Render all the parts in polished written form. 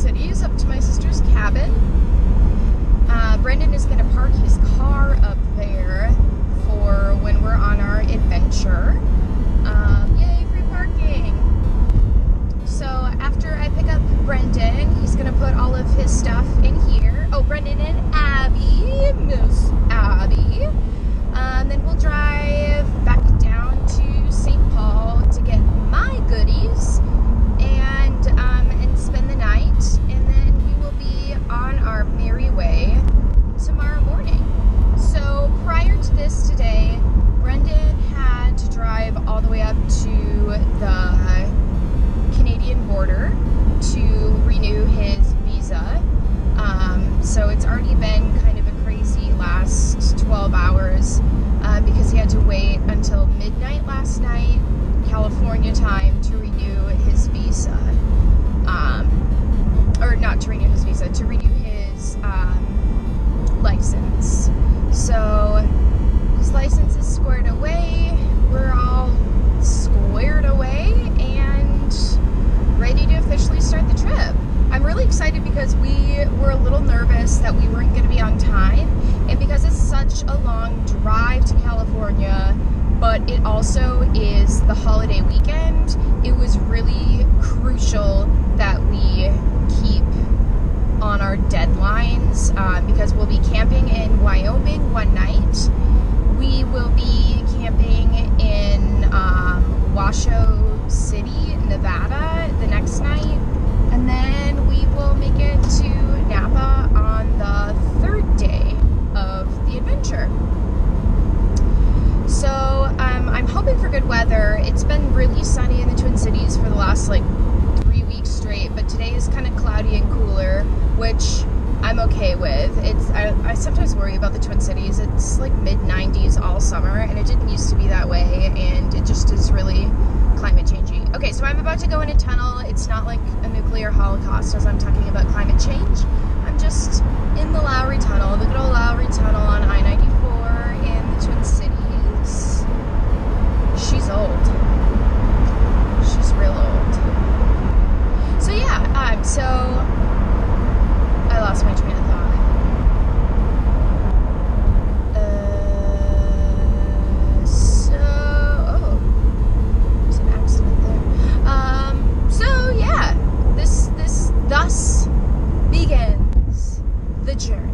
Cities up to my sister's cabin. Brenden is going to park his car up there for when we're on our adventure. Yay, free parking! So after I pick up Brenden, he's going to put all of his stuff in here. Oh, Brenden and Abby, Miss Abby. Then we'll drive back down to St. Paul to get my goodies and spend the night. And then we will be on our merry way tomorrow morning. So prior to this today, Brenden had to drive all the way up to the Canadian border to renew his visa. So it's already been kind of a crazy last 12 hours because he had to wait until midnight last night, California time, to renew his visa. Or not to renew his visa, to renew his license. So his license is squared away. We're all squared away and ready to officially start the trip. I'm really excited because we were a little nervous that we weren't going to be on time, and because it's such a long drive to California, but it also is the holiday weekend, it was really crucial that we keep on our deadlines because we'll be camping in Wyoming one night. We will be camping in Washoe City, Nevada the next night, and then we will make it to Napa on the third day of the adventure. So I'm hoping for good weather. It's been really sunny in the Twin Cities for the last 3 weeks straight, but today is kind of cloudy and cooler, which I'm okay with. I sometimes worry about the Twin Cities. It's like mid-90s all summer, and it didn't used to be that way, and it just is really climate changing. Okay, so I'm about to go in a tunnel. It's not like a nuclear holocaust as I'm talking about climate change. I'm just in the Lowry Tunnel, the good old Lowry Tunnel on I-94 in the Twin Cities. She's old. She's real old. So yeah, so I lost my train of thought. There's an accident there. So yeah, this thus begins the journey.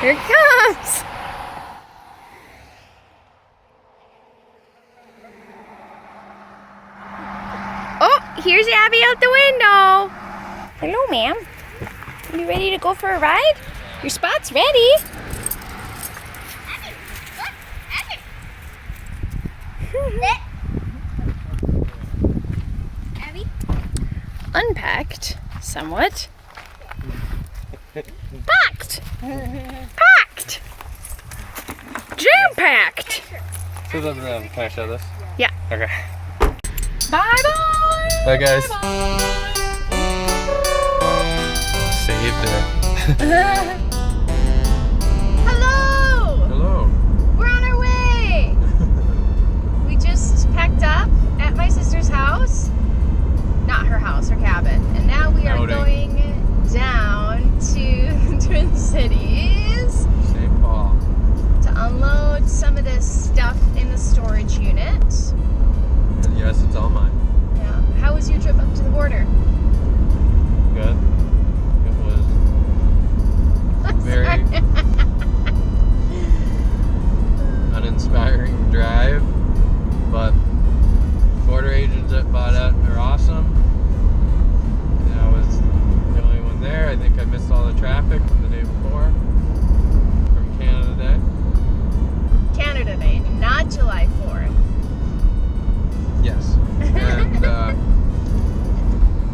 Here it comes! Oh, here's Abby out the window. Hello, ma'am. Are you ready to go for a ride? Your spot's ready. Abby, look, Abby. Abby? Unpacked, somewhat. Packed! Packed! Jam-packed! So can I show this? Yeah. Okay. Bye-bye! Bye, guys. Bye-bye. Saved it. Hello! Hello. We're on our way! We just packed up at my sister's house. Not her house, her cabin. And now we are going down to Twin Cities. St. Paul. To unload some of this stuff in the storage unit. And yes, it's all mine. Yeah. How was your trip up to the border? Good. It was very uninspiring drive, but border agents at Baudette are awesome. And I was the only one there. I think I missed all the traffic from the day before, from Canada Day. Canada Day, not July 4th. Yes. And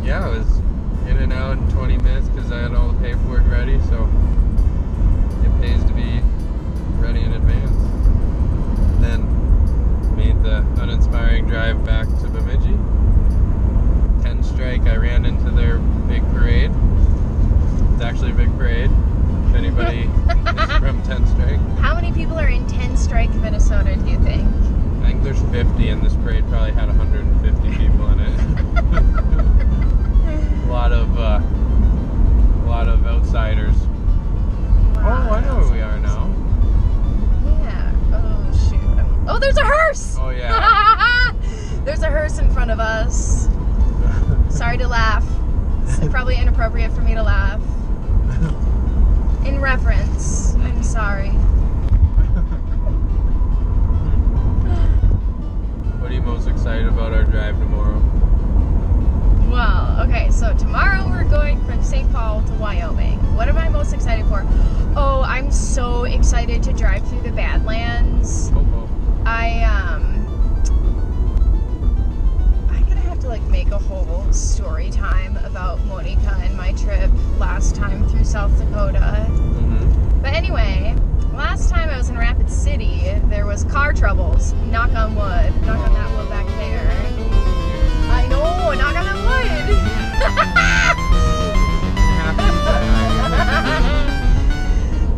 yeah, I was in and out in 20 minutes because I had all the paperwork ready, so it pays to be ready in advance. Then made the uninspiring drive back to Bemidji. 10 strike, I ran into their big parade. It's actually a big parade. If anybody is from 10 strike. How many people are in 10 strike Minnesota, do you think? I think there's 50, and this parade probably had 150 people in it. A lot to laugh. It's probably inappropriate for me to laugh. In reference, I'm sorry. What are you most excited about our drive tomorrow? Well, okay, so tomorrow we're going from St. Paul to Wyoming. What am I most excited for? Oh, I'm so excited to drive through the Badlands. Oh. I'm gonna have to like make a whole story time about Monica and my trip last time through South Dakota. Mm-hmm. But anyway, last time I was in Rapid City, there was car troubles. Knock on wood. Knock on that wood back there. I know, knock on that wood.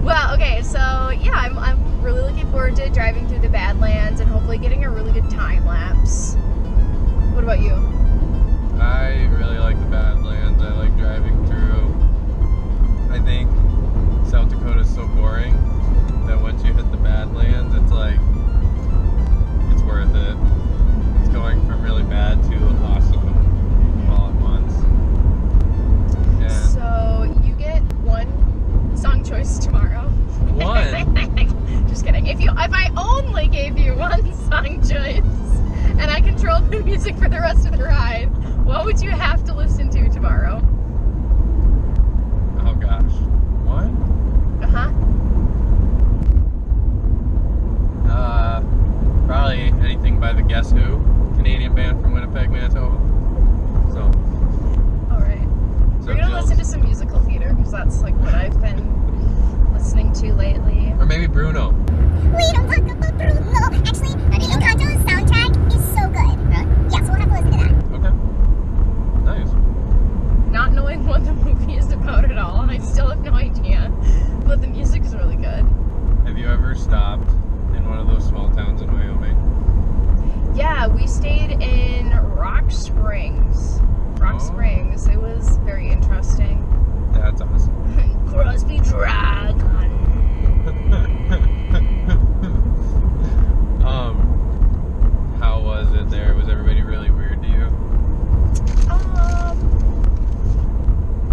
Well, okay, so yeah, I'm really looking forward to driving through the Badlands and hopefully getting a really good time lapse. What about you? I really like the Badlands. I like driving through. I think South Dakota is so boring that once you hit the Badlands, it's like, it's worth it. It's going from really bad to awesome all at once. And So you get one song choice tomorrow. one? Just kidding. If I only gave you one song choice and I controlled the music for the rest of the ride, what would you have to listen to tomorrow? Oh gosh. One? Probably anything by the Guess Who, Canadian band from Winnipeg, Manitoba. So. Alright. So We're gonna Jill's- listen to some musical theater because that's like what I've been listening to lately. Or maybe Bruno. We don't talk about Bruno. Actually, the Encanto's soundtrack is so good. Huh? Yeah, so we'll have to listen to that. Okay. Nice. Not knowing what the movie is about at all, and I still have no idea. But the music is really good. Have you ever stopped in one of those small towns in Wyoming? Yeah, we stayed in Rock Springs. Rock Springs. It was very interesting. That's awesome. Crosby Dragon. How was it there? Was everybody really weird to you?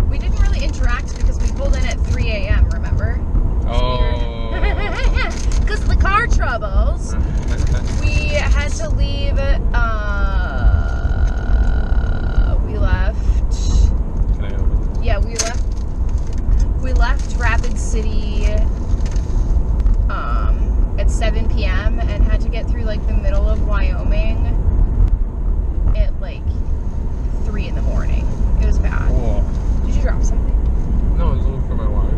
We didn't really interact because we pulled in at 3 a.m., remember? Oh. Because of the car troubles, we had to leave, we left, Can I open yeah, we left Rapid City, at 7 p.m. and had to get through, like, the middle of Wyoming at, like, 3 in the morning. It was bad. Oh. Did you drop something? No, I was looking for my water.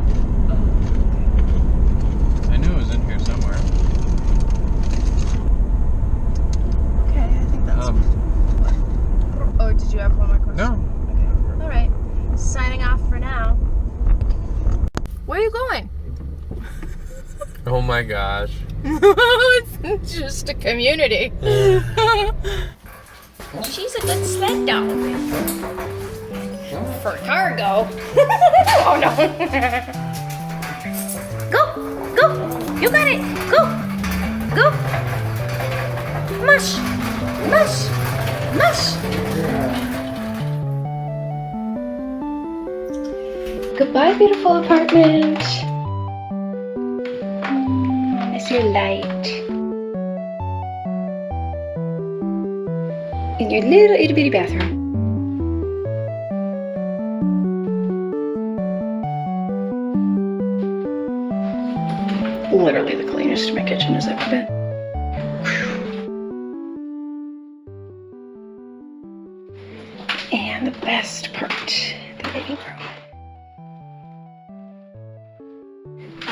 I knew it was in here somewhere. Okay, I think that's Oh, did you have one more question? No. Okay. All right. Signing off for now. Where are you going? Oh my gosh. It's just a community. She's a good sled dog. For cargo. Oh no. Go. You got it. Go. Mush. Goodbye, beautiful apartment. It's your light. In your little itty bitty bathroom. Literally the cleanest my kitchen has ever been. And the best part, the living room.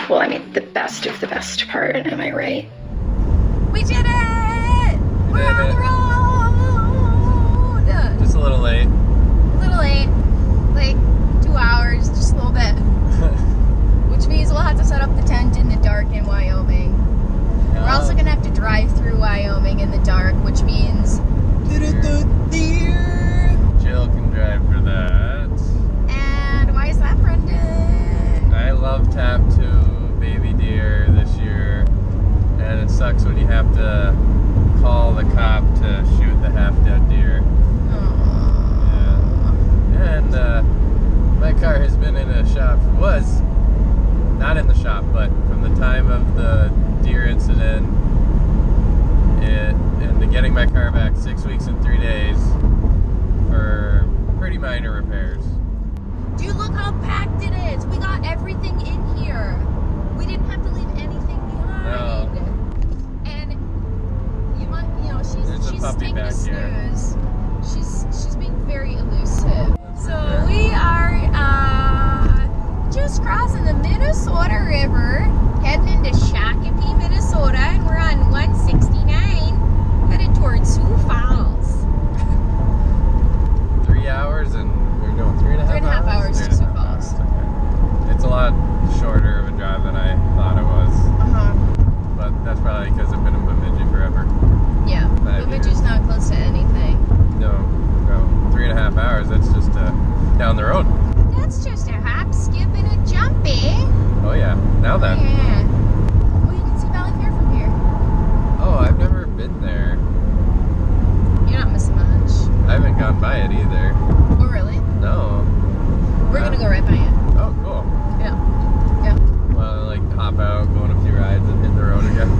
Well, I mean, the best of the best part, am I right? We did it! We're on the road! Just a little late. A little late. Like 2 hours, just a little bit. Which means we'll have to set up the tent in the dark in Wyoming. We're also gonna have to drive through Wyoming in the dark, which means Jill can drive for that. And why is that, Brenden? I love Tap 2 Baby Deer this year. And it sucks when you have to call the cop to shoot the half-dead deer. Aww. of the deer incident and to getting my car back 6 weeks and 3 days for pretty minor repairs. Dude, look how packed it is. We got everything in here. We didn't have to leave anything behind. No. And she's taking a snooze. She's being very elusive. So we are just crossing the Minnesota River, heading into Shakopee, Minnesota, and we're on 169, headed towards Sioux Falls. 3 hours and we're doing 3.5 hours to Sioux Falls. Okay. It's a lot shorter of a drive than I thought it was. But that's probably because I've been in Bemidji forever. Yeah, 5 Bemidji's years. not close to anything. No, 3.5 hours, that's just down the road. That's just a hop, skip, and a jump, eh? Oh yeah, now then. Yeah. Oh, you can see Valley Fair from here. Oh, I've never been there. You're not missing much. I haven't gone by it either. Oh, really? No. We're gonna go right by it. Oh, cool. Yeah. Yeah. Well, like hop out, go on a few rides, and hit the road again.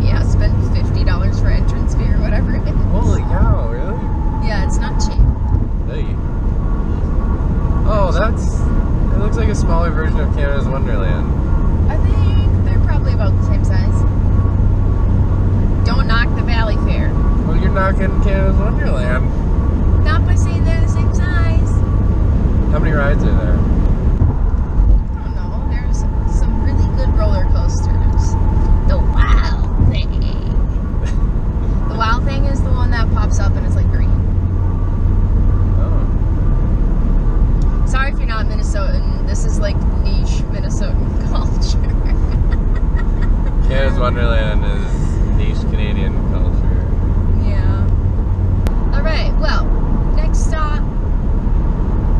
Yeah, spend $50 for entrance fee or whatever it is. Holy cow, really? Yeah, it's not cheap. Hey. Oh, it looks like a smaller version of Canada's Wonderland. I think they're probably about the same size. Don't knock the Valley Fair. Well, you're knocking Canada's Wonderland. Not by saying they're the same size. How many rides are there? I don't know. There's some really good roller coasters. The Wow Thing. The Wow Thing is the one that pops up and it's like green. Oh. Sorry if you're not Minnesotan. This is like niche Minnesotan culture. Canada's Wonderland is niche Canadian culture. Yeah. Alright, well, next stop.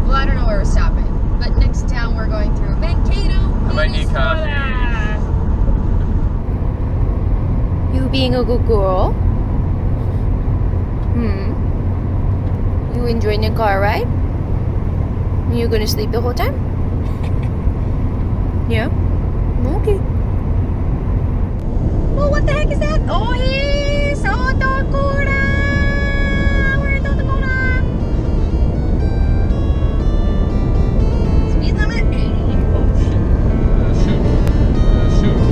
Well, I don't know where we're stopping. But next town we're going through Mankato. I might need coffee. You being a good girl? You enjoying the car ride? You gonna sleep the whole time? Yeah? Okay. Oh, what the heck is that? Oh, he's Otokura! Where's Otokura? Speed limit 80. Oh, shit. Shoot.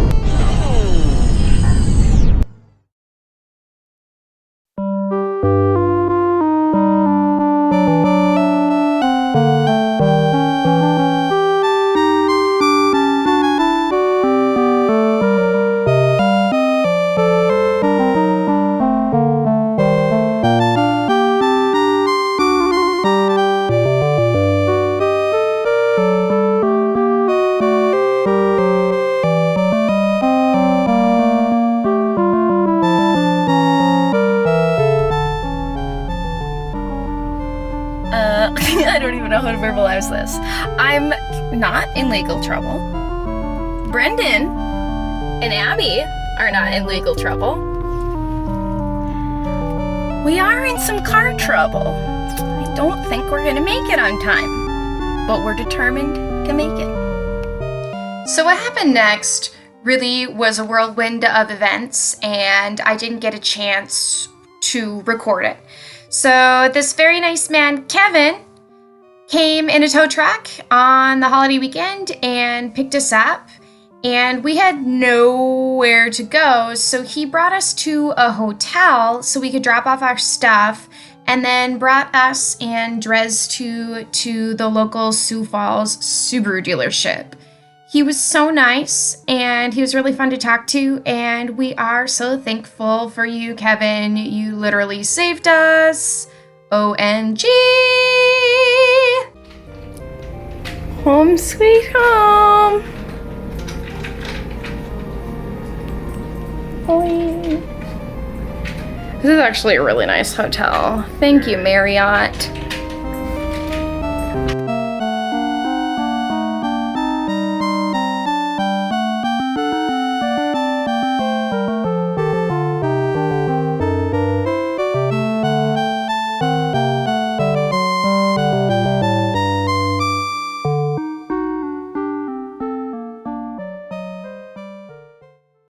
I don't even know how to verbalize this. I'm not in legal trouble. Brenden and Abby are not in legal trouble. We are in some car trouble. I don't think we're gonna make it on time, but we're determined to make it. So what happened next really was a whirlwind of events, and I didn't get a chance to record it. So this very nice man, Kevin, came in a tow truck on the holiday weekend and picked us up, and we had nowhere to go, so he brought us to a hotel so we could drop off our stuff, and then brought us and Drez to the local Sioux Falls Subaru dealership. He was so nice, and he was really fun to talk to, and we are so thankful for you, Kevin. You literally saved us. OMG! Home sweet home. This is actually a really nice hotel. Thank you, Marriott.